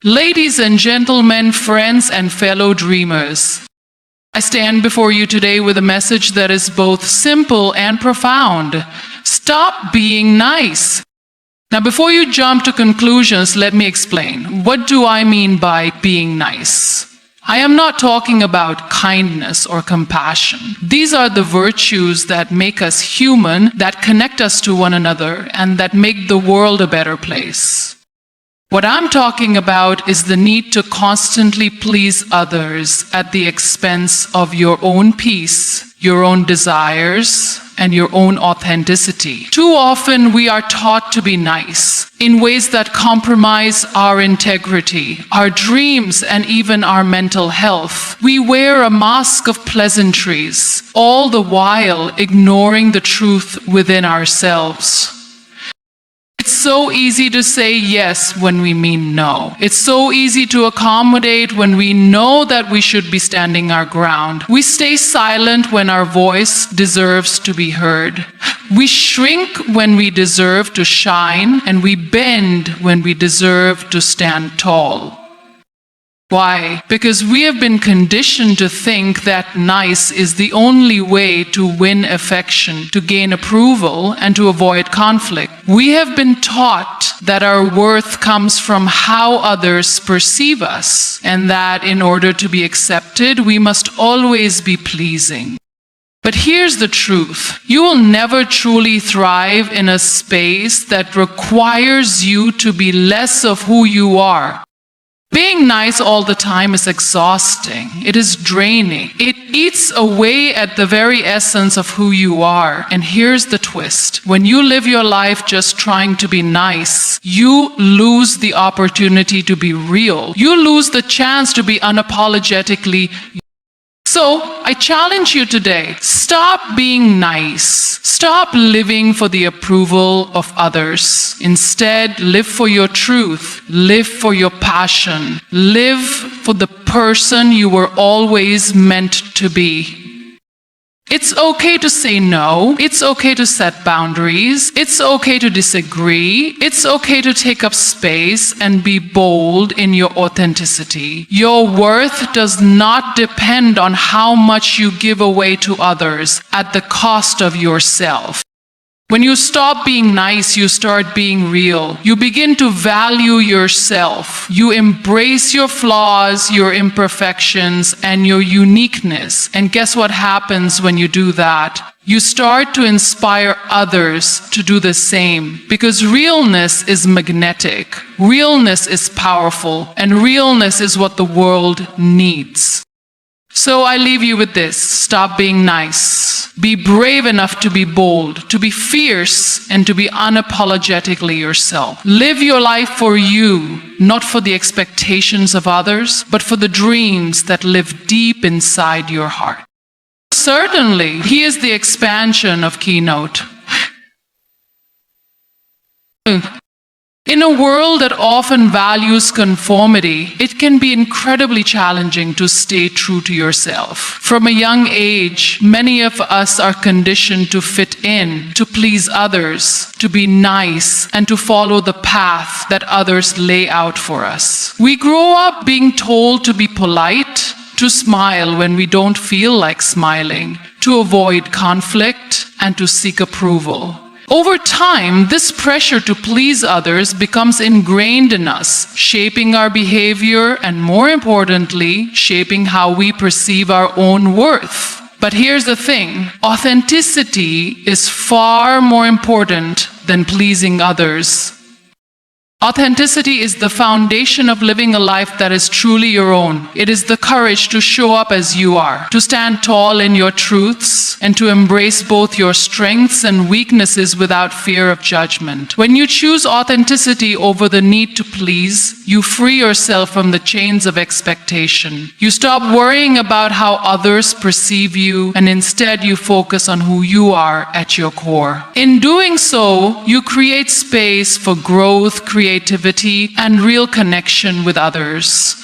Ladies and gentlemen, friends and fellow dreamers, I stand before you today with a message that is both simple and profound. Stop being nice. Now, before you jump to conclusions, let me explain. What do I mean by being nice? I am not talking about kindness or compassion. These are the virtues that make us human, that connect us to one another, and that make the world a better place. What I'm talking about is the need to constantly please others at the expense of your own peace, your own desires, and your own authenticity. Too often we are taught to be nice in ways that compromise our integrity, our dreams, and even our mental health. We wear a mask of pleasantries, all the while ignoring the truth within ourselves. It's so easy to say yes when we mean no. It's so easy to accommodate when we know that we should be standing our ground. We stay silent when our voice deserves to be heard. We shrink when we deserve to shine, and we bend when we deserve to stand tall. Why? Because we have been conditioned to think that nice is the only way to win affection, to gain approval, and to avoid conflict. We have been taught that our worth comes from how others perceive us, and that in order to be accepted, we must always be pleasing. But here's the truth. You will never truly thrive in a space that requires you to be less of who you are. Being nice all the time is exhausting. It is draining. It eats away at the very essence of who you are. And here's the twist. When you live your life just trying to be nice, you lose the opportunity to be real. You lose the chance to be unapologetically. So, I challenge you today, stop being nice. Stop living for the approval of others. Instead, live for your truth. Live for your passion. Live for the person you were always meant to be. It's okay to say no. It's okay to set boundaries. It's okay to disagree. It's okay to take up space and be bold in your authenticity. Your worth does not depend on how much you give away to others at the cost of yourself. When you stop being nice, you start being real. You begin to value yourself. You embrace your flaws, your imperfections, and your uniqueness. And guess what happens when you do that? You start to inspire others to do the same. Because realness is magnetic. Realness is powerful. And realness is what the world needs. So I leave you with this. Stop being nice. Be brave enough to be bold, to be fierce, and to be unapologetically yourself. Live your life for you, not for the expectations of others, but for the dreams that live deep inside your heart. Certainly, here's the expansion of Keynote. In a world that often values conformity, it can be incredibly challenging to stay true to yourself. From a young age, many of us are conditioned to fit in, to please others, to be nice, and to follow the path that others lay out for us. We grow up being told to be polite, to smile when we don't feel like smiling, to avoid conflict, and to seek approval. Over time, this pressure to please others becomes ingrained in us, shaping our behavior and, more importantly, shaping how we perceive our own worth. But here's the thing, authenticity is far more important than pleasing others. Authenticity is the foundation of living a life that is truly your own. It is the courage to show up as you are, to stand tall in your truths, and to embrace both your strengths and weaknesses without fear of judgment. When you choose authenticity over the need to please, you free yourself from the chains of expectation. You stop worrying about how others perceive you, and instead you focus on who you are at your core. In doing so, you create space for growth, creativity, and real connection with others.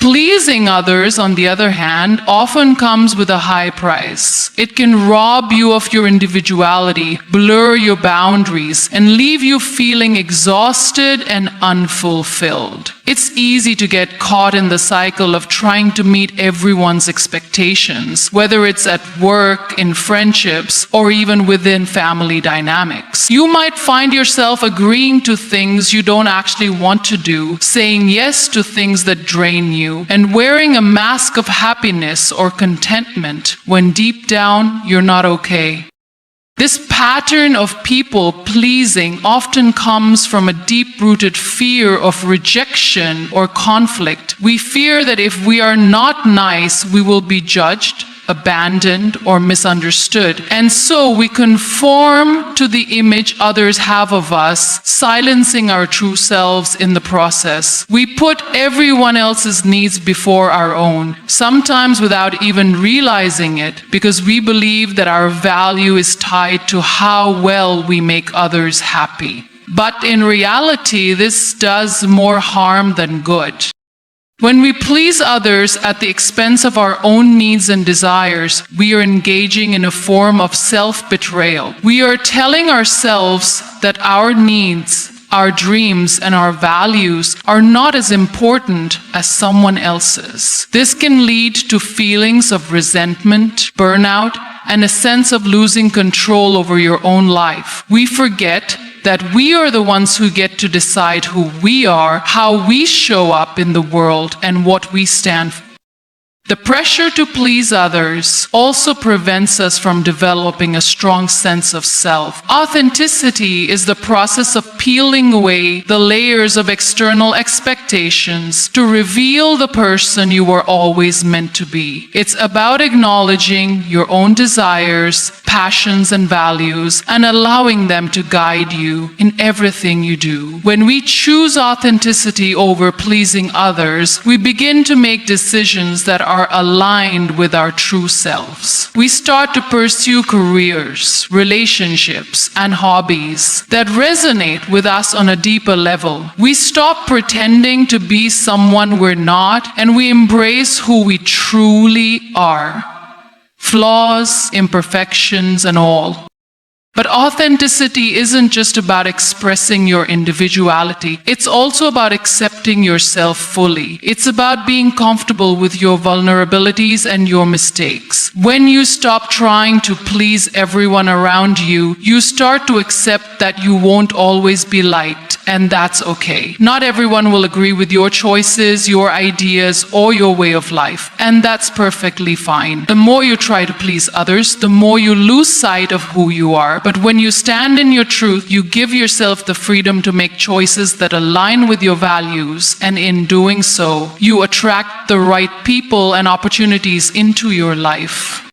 Pleasing others, on the other hand, often comes with a high price. It can rob you of your individuality, blur your boundaries, and leave you feeling exhausted and unfulfilled. It's easy to get caught in the cycle of trying to meet everyone's expectations, whether it's at work, in friendships, or even within family dynamics. You might find yourself agreeing to things you don't actually want to do, saying yes to things that drain you, and wearing a mask of happiness or contentment when deep down you're not okay. This pattern of people pleasing often comes from a deep-rooted fear of rejection or conflict. We fear that if we are not nice, we will be judged, abandoned, or misunderstood. And so we conform to the image others have of us, silencing our true selves in the process. We put everyone else's needs before our own, sometimes without even realizing it, because we believe that our value is tied to how well we make others happy. But in reality, this does more harm than good. When we please others at the expense of our own needs and desires, we are engaging in a form of self-betrayal. We are telling ourselves that our needs, our dreams, and our values are not as important as someone else's. This can lead to feelings of resentment, burnout, and a sense of losing control over your own life. We forget that we are the ones who get to decide who we are, how we show up in the world, and what we stand for. The pressure to please others also prevents us from developing a strong sense of self. Authenticity is the process of peeling away the layers of external expectations to reveal the person you were always meant to be. It's about acknowledging your own desires, passions, and values, and allowing them to guide you in everything you do. When we choose authenticity over pleasing others, we begin to make decisions that are aligned with our true selves. We start to pursue careers, relationships, and hobbies that resonate with us on a deeper level. We stop pretending to be someone we're not, and we embrace who we truly are. Flaws, imperfections, and all. But authenticity isn't just about expressing your individuality. It's also about accepting yourself fully. It's about being comfortable with your vulnerabilities and your mistakes. When you stop trying to please everyone around you, you start to accept that you won't always be liked, and that's okay. Not everyone will agree with your choices, your ideas, or your way of life, and that's perfectly fine. The more you try to please others, the more you lose sight of who you are. But when you stand in your truth, you give yourself the freedom to make choices that align with your values, and in doing so, you attract the right people and opportunities into your life.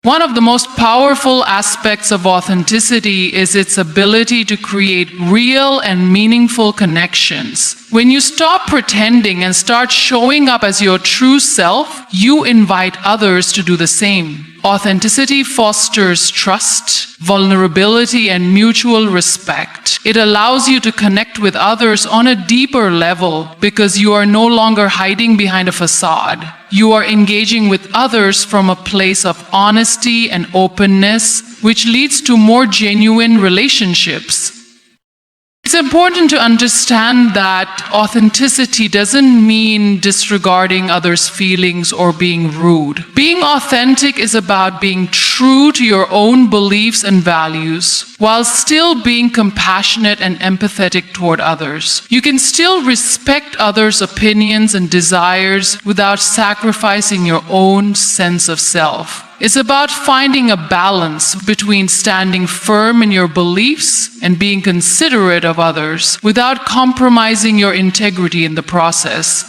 One of the most powerful aspects of authenticity is its ability to create real and meaningful connections. When you stop pretending and start showing up as your true self, you invite others to do the same. Authenticity fosters trust, vulnerability, and mutual respect. It allows you to connect with others on a deeper level because you are no longer hiding behind a facade. You are engaging with others from a place of honesty and openness, which leads to more genuine relationships. It's important to understand that authenticity doesn't mean disregarding others' feelings or being rude. Being authentic is about being true to your own beliefs and values, while still being compassionate and empathetic toward others. You can still respect others' opinions and desires without sacrificing your own sense of self. It's about finding a balance between standing firm in your beliefs and being considerate of others without compromising your integrity in the process.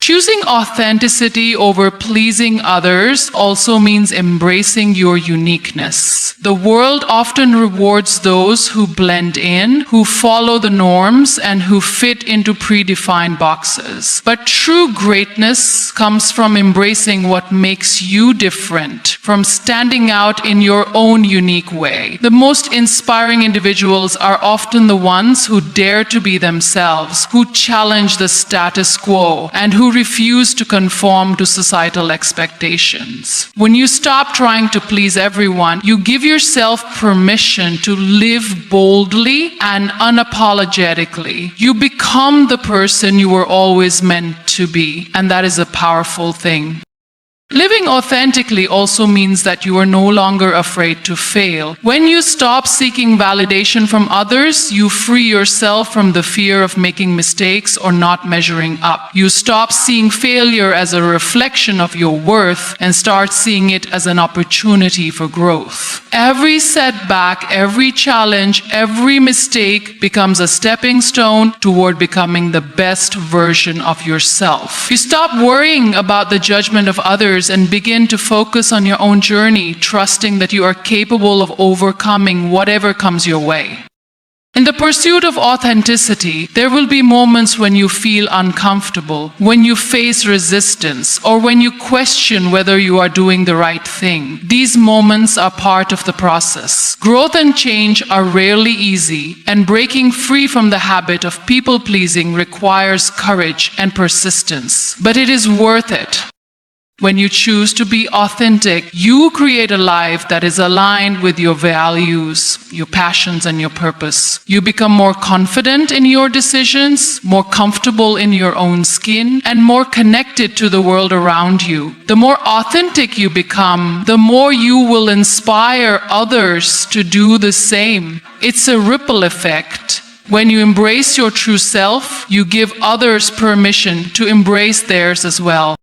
Choosing authenticity over pleasing others also means embracing your uniqueness. The world often rewards those who blend in, who follow the norms, and who fit into predefined boxes. But true greatness comes from embracing what makes you different, from standing out in your own unique way. The most inspiring individuals are often the ones who dare to be themselves, who challenge the status quo, and who refuse to conform to societal expectations. When you stop trying to please everyone, you give yourself permission to live boldly and unapologetically. You become the person you were always meant to be, and that is a powerful thing. Living authentically also means that you are no longer afraid to fail. When you stop seeking validation from others, you free yourself from the fear of making mistakes or not measuring up. You stop seeing failure as a reflection of your worth and start seeing it as an opportunity for growth. Every setback, every challenge, every mistake becomes a stepping stone toward becoming the best version of yourself. You stop worrying about the judgment of others and begin to focus on your own journey, trusting that you are capable of overcoming whatever comes your way. In the pursuit of authenticity, there will be moments when you feel uncomfortable, when you face resistance, or when you question whether you are doing the right thing. These moments are part of the process. Growth and change are rarely easy, and breaking free from the habit of people-pleasing requires courage and persistence. But it is worth it. When you choose to be authentic, you create a life that is aligned with your values, your passions, and your purpose. You become more confident in your decisions, more comfortable in your own skin, and more connected to the world around you. The more authentic you become, the more you will inspire others to do the same. It's a ripple effect. When you embrace your true self, you give others permission to embrace theirs as well.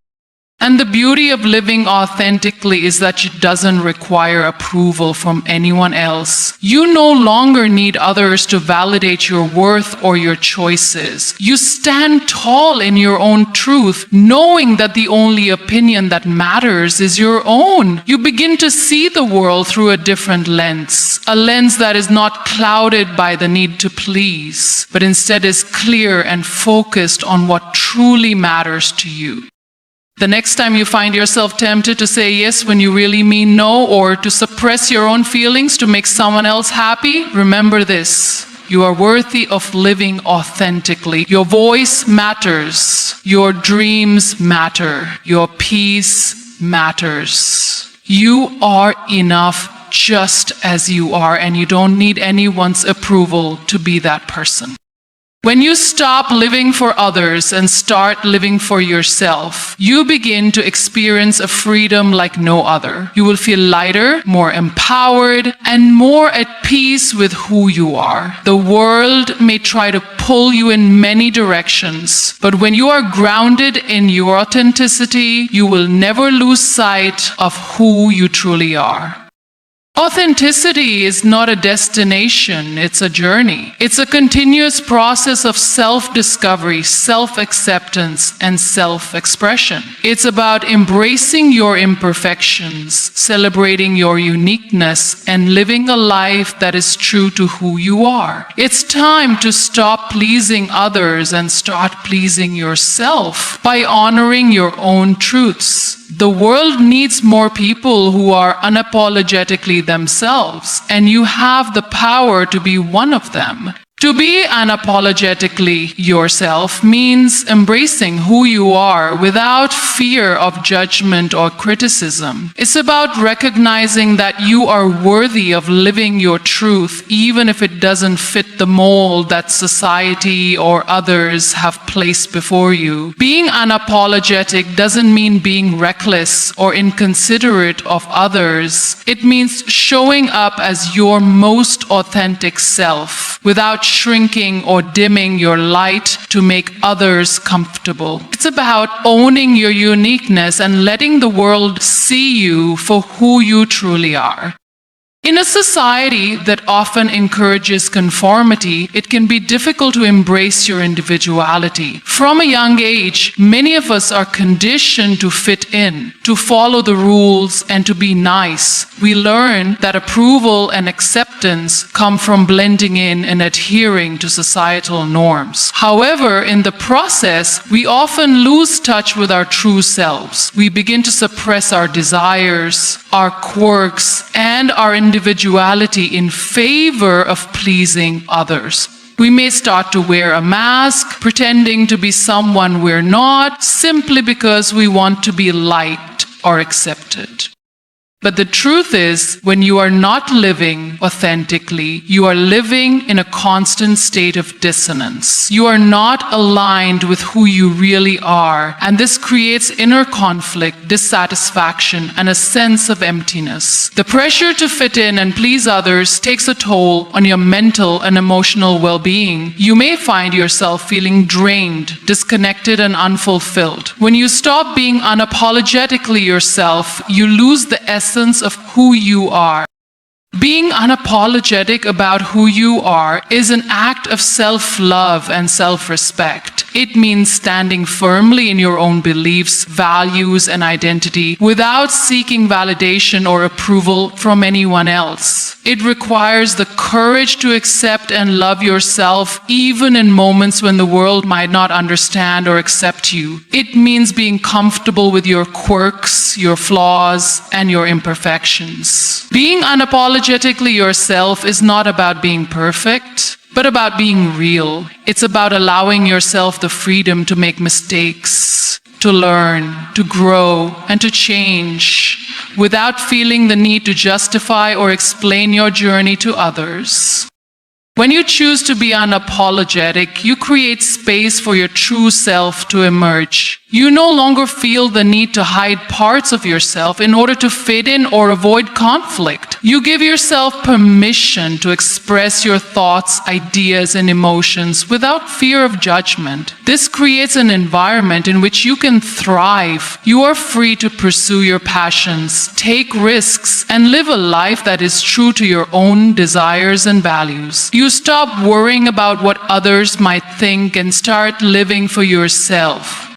And the beauty of living authentically is that it doesn't require approval from anyone else. You no longer need others to validate your worth or your choices. You stand tall in your own truth, knowing that the only opinion that matters is your own. You begin to see the world through a different lens, a lens that is not clouded by the need to please, but instead is clear and focused on what truly matters to you. The next time you find yourself tempted to say yes when you really mean no, or to suppress your own feelings to make someone else happy, remember this. You are worthy of living authentically. Your voice matters. Your dreams matter. Your peace matters. You are enough just as you are, and you don't need anyone's approval to be that person. When you stop living for others and start living for yourself, you begin to experience a freedom like no other. You will feel lighter, more empowered, and more at peace with who you are. The world may try to pull you in many directions, but when you are grounded in your authenticity, you will never lose sight of who you truly are. Authenticity is not a destination, it's a journey. It's a continuous process of self-discovery, self-acceptance, and self-expression. It's about embracing your imperfections, celebrating your uniqueness, and living a life that is true to who you are. It's time to stop pleasing others and start pleasing yourself by honoring your own truths. The world needs more people who are unapologetically themselves, and you have the power to be one of them. To be unapologetically yourself means embracing who you are without fear of judgment or criticism. It's about recognizing that you are worthy of living your truth, even if it doesn't fit the mold that society or others have placed before you. Being unapologetic doesn't mean being reckless or inconsiderate of others. It means showing up as your most authentic self without shrinking or dimming your light to make others comfortable. It's about owning your uniqueness and letting the world see you for who you truly are. In a society that often encourages conformity, it can be difficult to embrace your individuality. From a young age, many of us are conditioned to fit in, to follow the rules, and to be nice. We learn that approval and acceptance come from blending in and adhering to societal norms. However, in the process, we often lose touch with our true selves. We begin to suppress our desires, our quirks, and our individuality in favor of pleasing others. We may start to wear a mask, pretending to be someone we're not, simply because we want to be liked or accepted. But the truth is, when you are not living authentically, you are living in a constant state of dissonance. You are not aligned with who you really are, and this creates inner conflict, dissatisfaction, and a sense of emptiness. The pressure to fit in and please others takes a toll on your mental and emotional well-being. You may find yourself feeling drained, disconnected, and unfulfilled. When you stop being unapologetically yourself, you lose the essence of who you are. Being unapologetic about who you are is an act of self-love and self-respect. It means standing firmly in your own beliefs, values, and identity without seeking validation or approval from anyone else. It requires the courage to accept and love yourself even in moments when the world might not understand or accept you. It means being comfortable with your quirks, your flaws, and your imperfections. Being unapologetically yourself is not about being perfect, but about being real. It's about allowing yourself the freedom to make mistakes, to learn, to grow, and to change without feeling the need to justify or explain your journey to others. When you choose to be unapologetic, you create space for your true self to emerge. You no longer feel the need to hide parts of yourself in order to fit in or avoid conflict. You give yourself permission to express your thoughts, ideas, and emotions without fear of judgment. This creates an environment in which you can thrive. You are free to pursue your passions, take risks, and live a life that is true to your own desires and values. You stop worrying about what others might think and start living for yourself.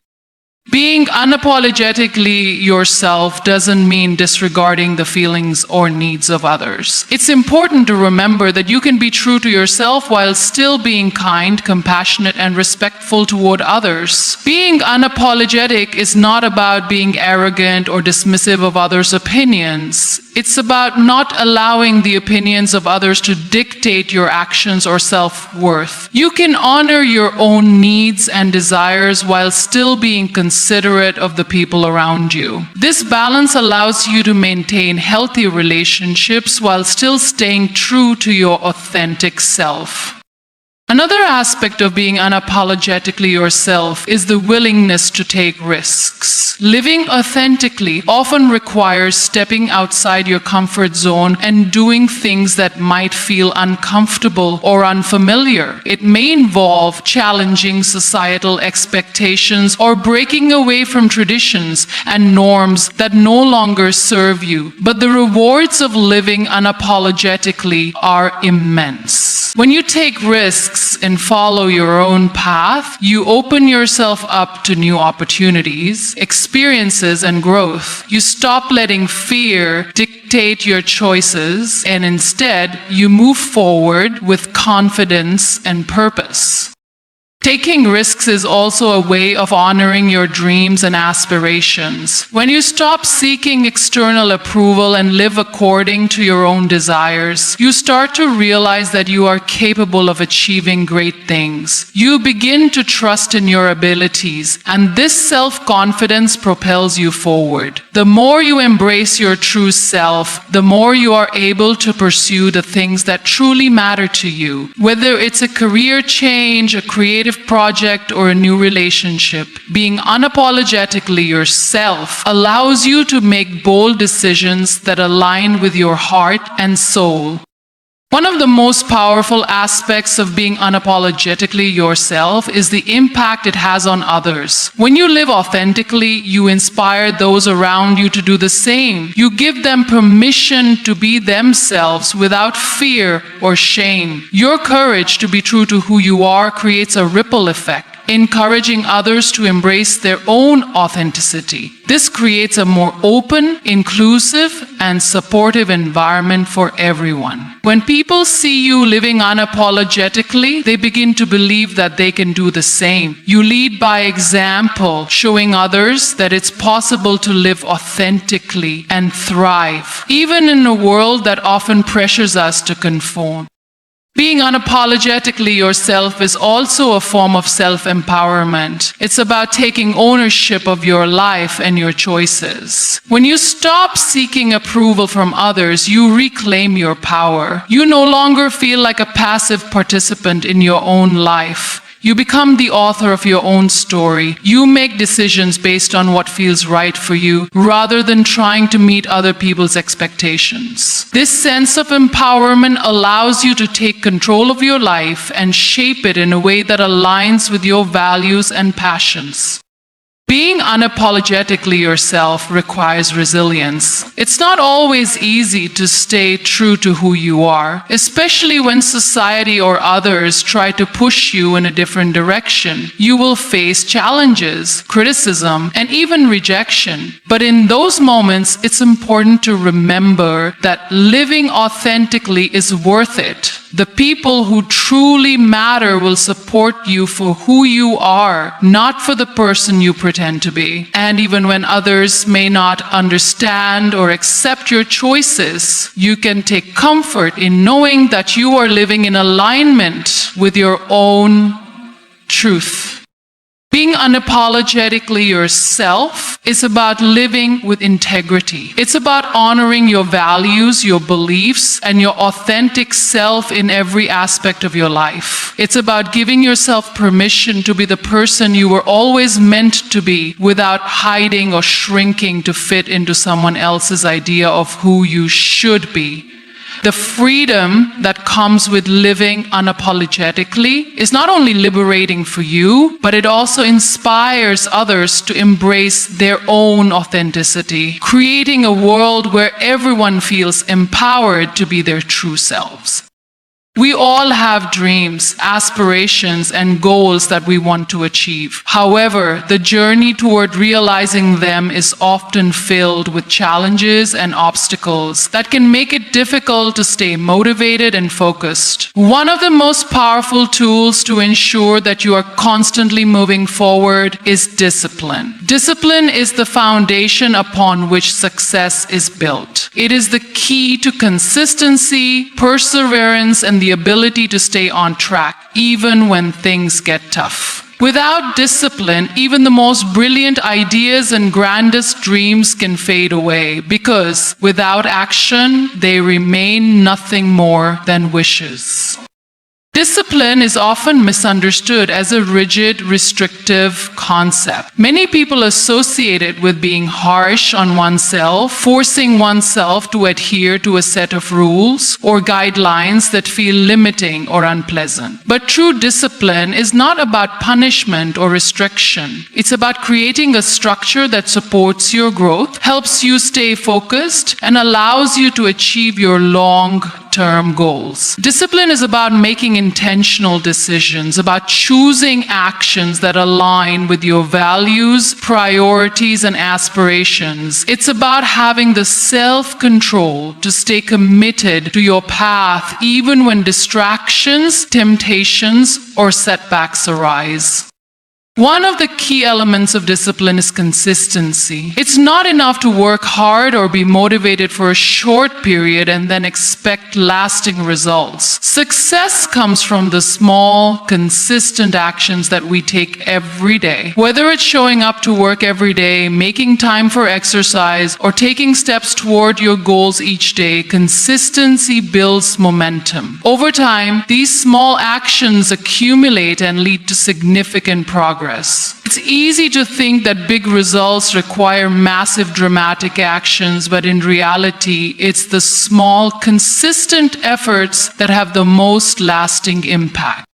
Being unapologetically yourself doesn't mean disregarding the feelings or needs of others. It's important to remember that you can be true to yourself while still being kind, compassionate, and respectful toward others. Being unapologetic is not about being arrogant or dismissive of others' opinions. It's about not allowing the opinions of others to dictate your actions or self-worth. You can honor your own needs and desires while still being considerate of the people around you. This balance allows you to maintain healthy relationships while still staying true to your authentic self. Another aspect of being unapologetically yourself is the willingness to take risks. Living authentically often requires stepping outside your comfort zone and doing things that might feel uncomfortable or unfamiliar. It may involve challenging societal expectations or breaking away from traditions and norms that no longer serve you. But the rewards of living unapologetically are immense. When you take risks and follow your own path, you open yourself up to new opportunities, experiences, and growth. You stop letting fear dictate your choices, and instead, you move forward with confidence and purpose. Taking risks is also a way of honoring your dreams and aspirations. When you stop seeking external approval and live according to your own desires, you start to realize that you are capable of achieving great things. You begin to trust in your abilities, and this self-confidence propels you forward. The more you embrace your true self, the more you are able to pursue the things that truly matter to you. Whether it's a career change, a creative project, or a new relationship, being unapologetically yourself allows you to make bold decisions that align with your heart and soul. One of the most powerful aspects of being unapologetically yourself is the impact it has on others. When you live authentically, you inspire those around you to do the same. You give them permission to be themselves without fear or shame. Your courage to be true to who you are creates a ripple effect, encouraging others to embrace their own authenticity. This creates a more open, inclusive, and supportive environment for everyone. When people see you living unapologetically, they begin to believe that they can do the same. You lead by example, showing others that it's possible to live authentically and thrive, even in a world that often pressures us to conform. Being unapologetically yourself is also a form of self-empowerment. It's about taking ownership of your life and your choices. When you stop seeking approval from others, you reclaim your power. You no longer feel like a passive participant in your own life. You become the author of your own story. You make decisions based on what feels right for you, rather than trying to meet other people's expectations. This sense of empowerment allows you to take control of your life and shape it in a way that aligns with your values and passions. Being unapologetically yourself requires resilience. It's not always easy to stay true to who you are, especially when society or others try to push you in a different direction. You will face challenges, criticism, and even rejection. But in those moments, it's important to remember that living authentically is worth it. The people who truly matter will support you for who you are, not for the person you pretend to be. And even when others may not understand or accept your choices, you can take comfort in knowing that you are living in alignment with your own truth. Being unapologetically yourself is about living with integrity. It's about honoring your values, your beliefs, and your authentic self in every aspect of your life. It's about giving yourself permission to be the person you were always meant to be without hiding or shrinking to fit into someone else's idea of who you should be. The freedom that comes with living unapologetically is not only liberating for you, but it also inspires others to embrace their own authenticity, creating a world where everyone feels empowered to be their true selves. We all have dreams, aspirations, and goals that we want to achieve. However, the journey toward realizing them is often filled with challenges and obstacles that can make it difficult to stay motivated and focused. One of the most powerful tools to ensure that you are constantly moving forward is discipline. Discipline is the foundation upon which success is built. It is the key to consistency, perseverance, and the ability to stay on track, even when things get tough. Without discipline, even the most brilliant ideas and grandest dreams can fade away, because without action, they remain nothing more than wishes. Discipline is often misunderstood as a rigid, restrictive concept. Many people associate it with being harsh on oneself, forcing oneself to adhere to a set of rules or guidelines that feel limiting or unpleasant. But true discipline is not about punishment or restriction. It's about creating a structure that supports your growth, helps you stay focused, and allows you to achieve your long-term goals. Discipline is about making intentional decisions, about choosing actions that align with your values, priorities, and aspirations. It's about having the self-control to stay committed to your path even when distractions, temptations, or setbacks arise. One of the key elements of discipline is consistency. It's not enough to work hard or be motivated for a short period and then expect lasting results. Success comes from the small, consistent actions that we take every day. Whether it's showing up to work every day, making time for exercise, or taking steps toward your goals each day, consistency builds momentum. Over time, these small actions accumulate and lead to significant progress. progress. It's easy to think that big results require massive dramatic actions, but in reality, it's the small, consistent efforts that have the most lasting impact.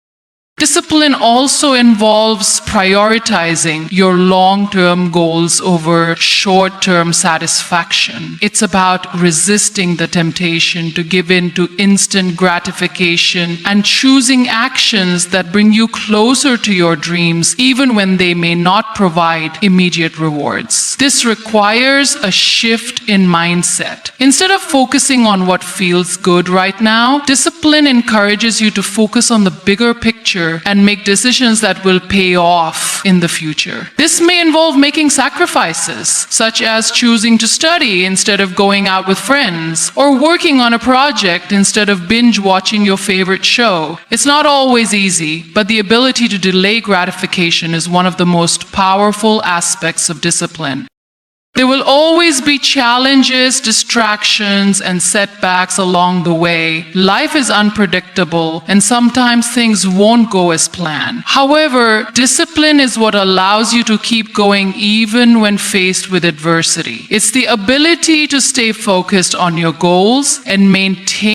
Discipline also involves prioritizing your long-term goals over short-term satisfaction. It's about resisting the temptation to give in to instant gratification and choosing actions that bring you closer to your dreams, even when they may not provide immediate rewards. This requires a shift in mindset. Instead of focusing on what feels good right now, discipline encourages you to focus on the bigger picture and make decisions that will pay off in the future. This may involve making sacrifices, such as choosing to study instead of going out with friends, or working on a project instead of binge watching your favorite show. It's not always easy, but the ability to delay gratification is one of the most powerful aspects of discipline. There will always be challenges, distractions, and setbacks along the way. Life is unpredictable, and sometimes things won't go as planned. However, discipline is what allows you to keep going even when faced with adversity. It's the ability to stay focused on your goals and maintain